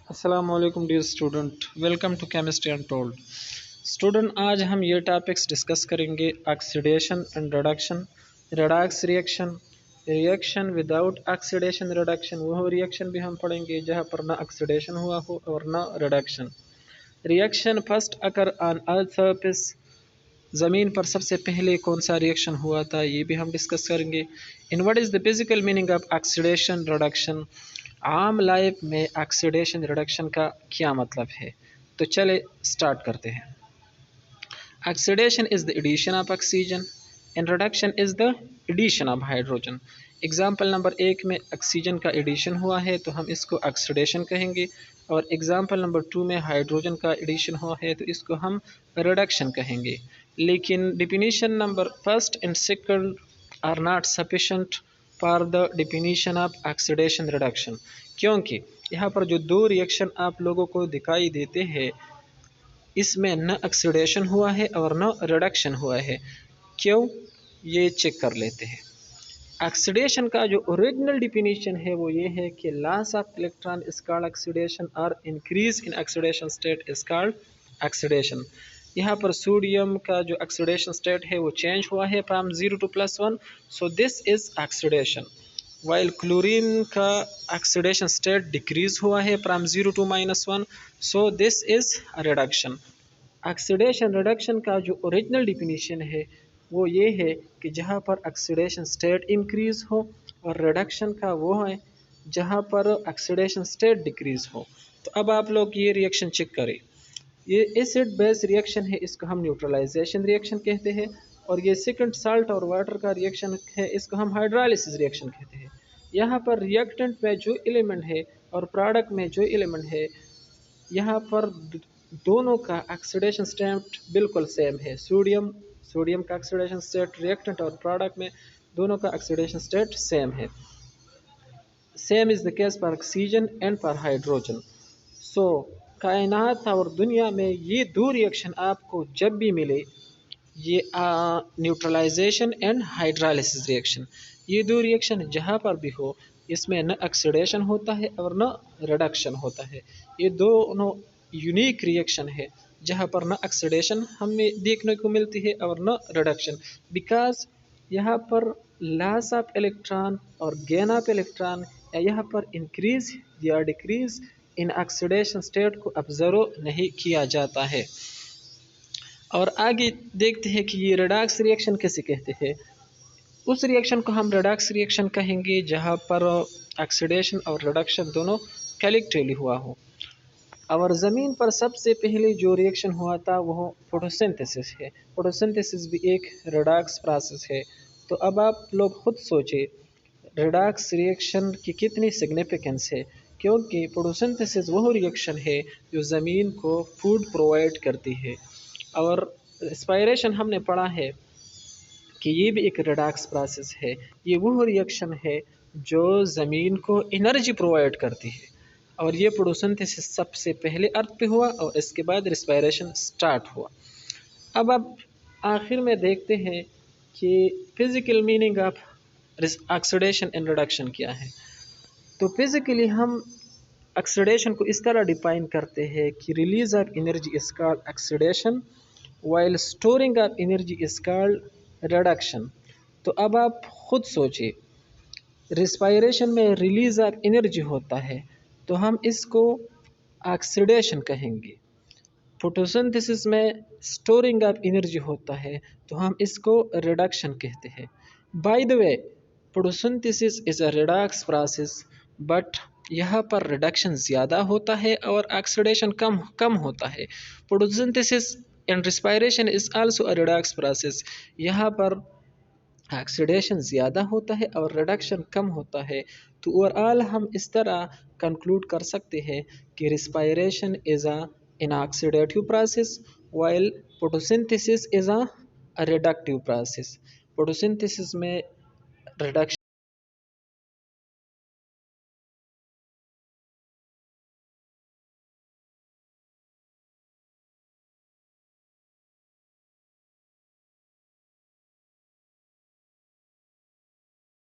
अस्सलामुअलैकुम dear student, welcome to chemistry untold. Student, आज हम ये टॉपिक्स डिस्कस करेंगे: oxidation and reduction, redox reaction, reaction without oxidation reduction. वह रिएक्शन भी हम पढ़ेंगे जहाँ पर ना ऑक्सीडेशन हुआ हो और ना reduction. Reaction first occur on earth surface, ज़मीन पर सबसे पहले कौन सा रिएक्शन हुआ था, ये भी हम डिस्कस करेंगे। In what is the physical meaning of oxidation reduction, आम लाइफ में ऑक्सीडेशन रिडक्शन का क्या मतलब है। तो चले स्टार्ट करते हैं। Oxidation is the addition of oxygen and reduction is the addition of hydrogen. Example number 1 में ऑक्सीजन का एडिशन हुआ है तो हम इसको ऑक्सीडेशन कहेंगे, और एग्जाम्पल नंबर 2 में हाइड्रोजन का एडिशन हुआ है तो इसको हम रिडक्शन कहेंगे। लेकिन definition number first and second are not sufficient for the definition of oxidation reduction, क्योंकि यहाँ पर जो दो रिएक्शन आप लोगों को दिखाई देते हैं इसमें न ऑक्सीडेशन हुआ है और न रिडक्शन हुआ है। क्यों, ये चेक कर लेते हैं। ऑक्सीडेशन का जो ओरिजिनल डिफिनीशन है वो ये है कि loss of electron is called oxidation और increase in oxidation state is called oxidation. यहाँ पर सोडियम का जो ऑक्सीडेशन स्टेट है वो चेंज हुआ है from 0 to +1, so this is oxidation. While chlorine का ऑक्सीडेशन स्टेट डिक्रीज हुआ है from 0 to -1, so this is reduction. Oxidation reduction का जो ओरिजिनल डिफिनीशन है वो ये है कि जहाँ पर ऑक्सीडेशन स्टेट इंक्रीज हो, और रिडक्शन का वो है जहाँ पर ऑक्सीडेशन स्टेट डिक्रीज हो। तो अब आप लोग ये रिएक्शन चेक करें। ये एसिड बेस रिएक्शन है, इसको हम न्यूट्रलाइजेशन रिएक्शन कहते हैं, और ये सेकंड साल्ट और वाटर का रिएक्शन है, इसको हम हाइड्रोलाइसिस रिएक्शन कहते हैं। यहाँ पर रिएक्टेंट में जो एलिमेंट है और प्रोडक्ट में जो एलिमेंट है, यहाँ पर दोनों का ऑक्सीडेशन स्टेट बिल्कुल सेम है। सोडियम का ऑक्सीडेशन स्टेट रिएक्टेंट और प्रोडक्ट में दोनों का ऑक्सीडेशन स्टेट सेम है। Same is the case for oxygen and for hydrogen. So कायनात और दुनिया में ये दो रिएक्शन आपको जब भी मिले, ये न्यूट्रलाइजेशन एंड हाइड्रोलाइसिस रिएक्शन, ये दो रिएक्शन जहाँ पर भी हो इसमें न ऑक्सीडेशन होता है और न रिडक्शन होता है। ये दोनों यूनिक रिएक्शन है जहाँ पर न ऑक्सीडेशन हमें देखने को मिलती है और न रिडक्शन, बिकॉज यहाँ पर लॉस ऑफ इलेक्ट्रॉन और गेन ऑफ इलेक्ट्रॉन या यहाँ पर इंक्रीज या डिक्रीज इन ऑक्सीडेशन स्टेट को ऑब्जर्व नहीं किया जाता है। और आगे देखते हैं कि ये रेडॉक्स रिएक्शन कैसे कहते हैं। उस रिएक्शन को हम रेडॉक्स रिएक्शन कहेंगे जहाँ पर ऑक्सीडेशन और रिडक्शन दोनों कलेक्टिवली हुआ हो। और ज़मीन पर सबसे पहले जो रिएक्शन हुआ था वो फोटोसिंथेसिस है। फोटोसिंथेसिस भी एक रेडॉक्स प्रोसेस है। तो अब आप लोग खुद सोचें रेडॉक्स रिएक्शन की कितनी सिग्निफिकेंस है, क्योंकि फोटोसिंथेसिस वह रिएक्शन है जो ज़मीन को फूड प्रोवाइड करती है। और रेस्पायरेशन हमने पढ़ा है कि ये भी एक रेडॉक्स प्रोसेस है। ये वो रिएक्शन है जो ज़मीन को एनर्जी प्रोवाइड करती है, और ये फोटोसिंथेसिस सबसे पहले अर्थ पे हुआ और इसके बाद रेस्पायरेशन स्टार्ट हुआ। अब आखिर में देखते हैं कि physical meaning of oxidation and reduction क्या है। तो फिज़िकली हम ऑक्सीडेशन को इस तरह डिफाइन करते हैं कि release of energy is called oxidation, while storing of energy is called reduction. तो अब आप खुद सोचिए, रिस्पायरेशन में रिलीज ऑफ एनर्जी होता है तो हम इसको ऑक्सीडेशन कहेंगे। फोटोसिंथेसिस में स्टोरिंग ऑफ एनर्जी होता है तो हम इसको रिडक्शन कहते हैं। By the way, photosynthesis is a redox process, but यहाँ पर रिडक्शन ज़्यादा होता है और ऑक्सीडेशन कम कम होता है। Photosynthesis and respiration is also a redox process. यहाँ पर ऑक्सीडेशन ज़्यादा होता है और रिडक्शन कम होता है। तो ओवरऑल हम इस तरह कंक्लूड कर सकते हैं कि respiration is a an oxidative process while photosynthesis is a reductive process। photosynthesis में reduction